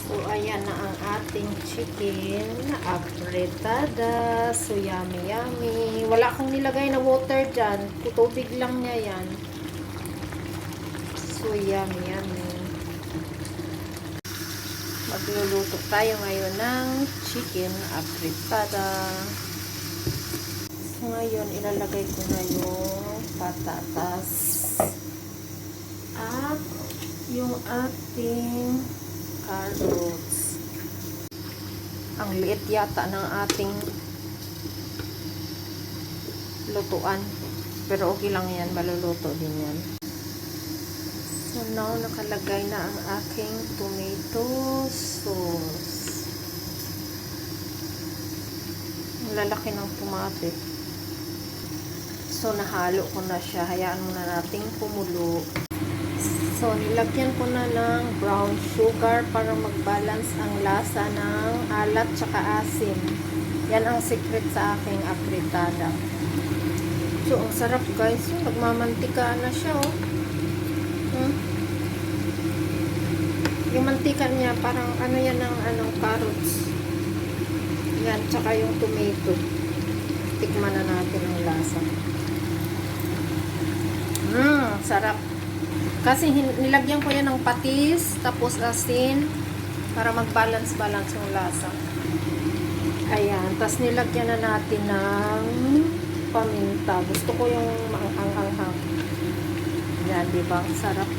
So, ayan na ang ating chicken na apretada. So, yummy, yummy. Wala akong nilagay na water dyan. Tubig lang niya yan. So, yummy, yummy. Magluluto tayo ngayon ng chicken apretada. So, ngayon, ilalagay ko na yung patatas. At yung ating carrots. Ang liit yata ng ating lutuan. Pero okay lang yan. Maluluto din yan. So now, nakalagay na ang aking tomato sauce. Ang lalaki ng tomate. So, nahalo ko na siya. Hayaan muna nating kumulo. So, nilagyan ko na ng brown sugar para mag-balance ang lasa ng alat tsaka asim. Yan ang secret sa aking apretada. So, ang sarap guys. Nagmamantika na siya, oh. Yung mantika niya, parang ano yan ng carrots. Yan, tsaka yung tomato. Tikman na natin ang lasa. Sarap. Kasi nilagyan ko yan ng patis, tapos asin, para mag-balance-balance yung lasa. Ayan. Tapos nilagyan na natin ng paminta. Gusto ko yung maanghang-anghang. Yan, diba? Sarap.